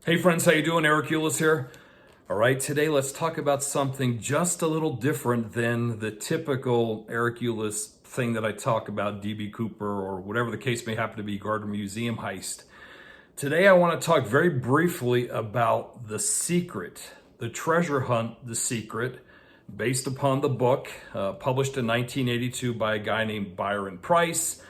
Hey friends, how you doing? Eric Eulis here. All right, today let's talk about something just a little different than the typical Eric Eulis thing that I talk about, DB Cooper or whatever the case may happen to be, Gardner Museum heist. Today I want to talk very briefly about The Secret, the treasure hunt, The Secret, based upon the book published in 1982 by a guy named Byron Price.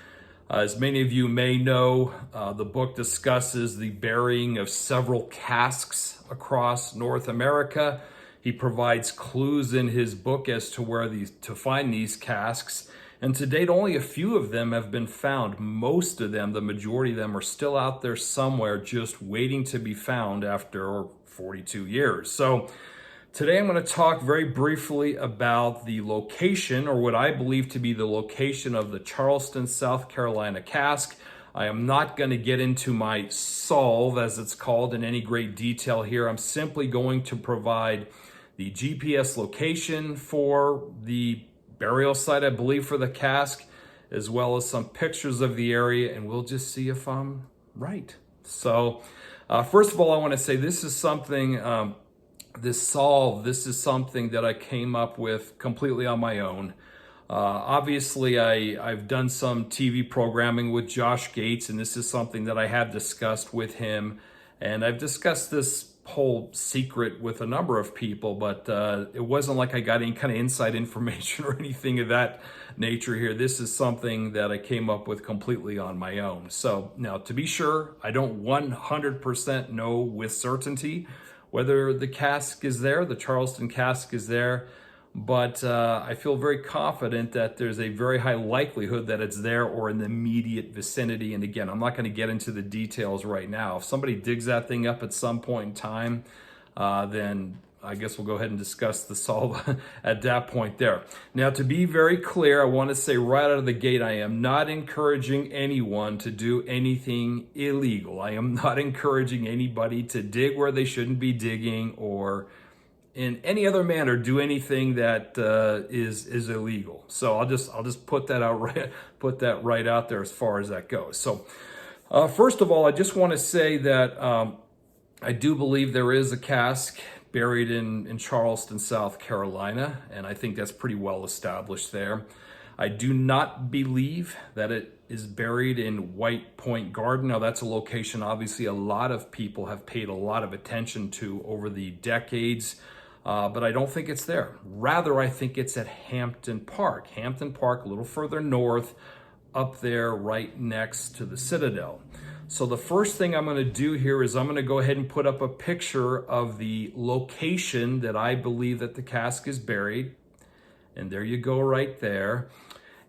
As many of you may know, the book discusses the burying of several casks across North America. He provides clues in his book as to where to find these casks. And to date, only a few of them have been found. Most of them, the majority of them, are still out there somewhere just waiting to be found after 42 years. So today I'm going to talk very briefly about the location, or what I believe to be the location of the Charleston, South Carolina casque. I am not going to get into my solve, as it's called, in any great detail here. I'm simply going to provide the GPS location for the burial site, I believe, for the casque, as well as some pictures of the area, and we'll just see if I'm right. So first of all, I want to say this is something... This is something that I came up with completely on my own. Obviously, I've done some TV programming with Josh Gates, and this is something that I have discussed with him. And I've discussed this whole secret with a number of people, but it wasn't like I got any kind of inside information or anything of that nature here. This is something that I came up with completely on my own. So now, to be sure, I don't 100% know with certainty whether the casque is there, the Charleston casque is there, but I feel very confident that there's a very high likelihood that it's there or in the immediate vicinity. And again, I'm not going to get into the details right now. If somebody digs that thing up at some point in time, then I guess we'll go ahead and discuss the solve at that point there. Now, to be very clear, I want to say right out of the gate, I am not encouraging anyone to do anything illegal. I am not encouraging anybody to dig where they shouldn't be digging, or in any other manner do anything that is illegal. So I'll just put that right out there as far as that goes. So first of all, I just want to say that I do believe there is a casque buried in Charleston, South Carolina, and I think that's pretty well established there. I do not believe that it is buried in White Point Garden. Now, that's a location obviously a lot of people have paid a lot of attention to over the decades, but I don't think it's there. Rather, I think it's at Hampton Park. Hampton Park, a little further north, up there right next to the Citadel. So the first thing I'm going to do here is I'm going to go ahead and put up a picture of the location that I believe that the casque is buried. And there you go right there.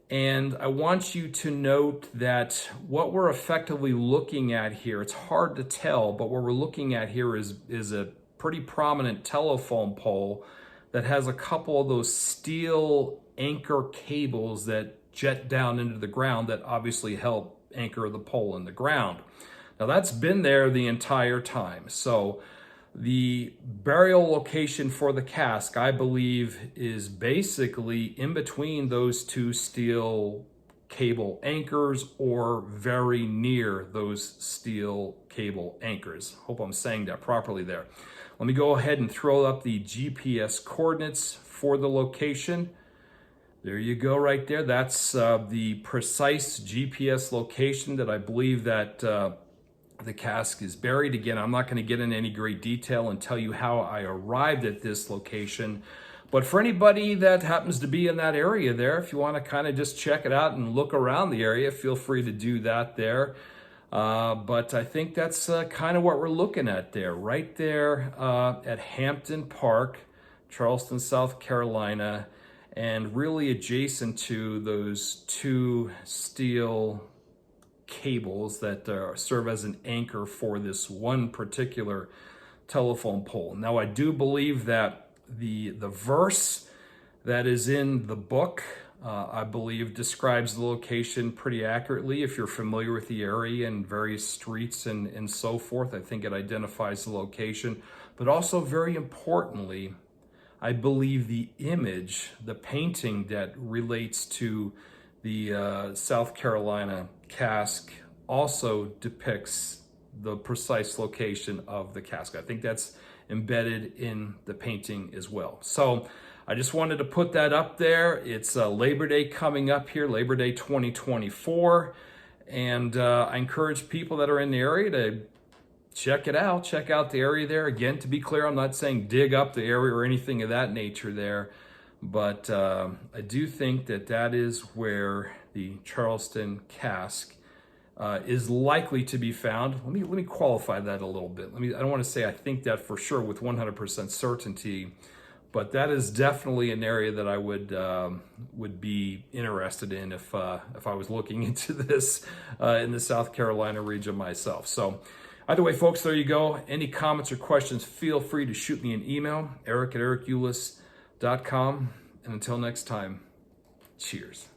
And I want you to note that what we're effectively looking at here, it's hard to tell, but what we're looking at here is a pretty prominent telephone pole that has a couple of those steel anchor cables that jet down into the ground that obviously help anchor the pole in the ground. Now, that's been there the entire time. So the burial location for the casque, I believe, is basically in between those two steel cable anchors or very near those steel cable anchors. Hope I'm saying that properly there. Let me go ahead and throw up the GPS coordinates for the location. There you go right there. That's the precise GPS location that I believe that the casque is buried. Again, I'm not going to get into any great detail and tell you how I arrived at this location. But for anybody that happens to be in that area there, if you want to kind of just check it out and look around the area, feel free to do that there. But I think that's kind of what we're looking at there, right there at Hampton Park, Charleston, South Carolina, and really adjacent to those two steel cables that serve as an anchor for this one particular telephone pole. Now, I do believe that the verse that is in the book, I believe, describes the location pretty accurately. If you're familiar with the area and various streets and so forth, I think it identifies the location. But also, very importantly, I believe the image, the painting that relates to the South Carolina casque also depicts the precise location of the casket. I think that's embedded in the painting as well. So I just wanted to put that up there. It's Labor Day coming up here, Labor Day 2024. And I encourage people that are in the area to check it out. Check out the area there. Again, to be clear, I'm not saying dig up the area or anything of that nature there. But I do think that that is where the Charleston Casque is likely to be found. Let me qualify that a little bit. I don't want to say I think that for sure with 100% certainty, but that is definitely an area that I would be interested in if I was looking into this in the South Carolina region myself. So either way, folks, there you go. Any comments or questions, feel free to shoot me an email, eric@ericulis.com. And until next time, cheers.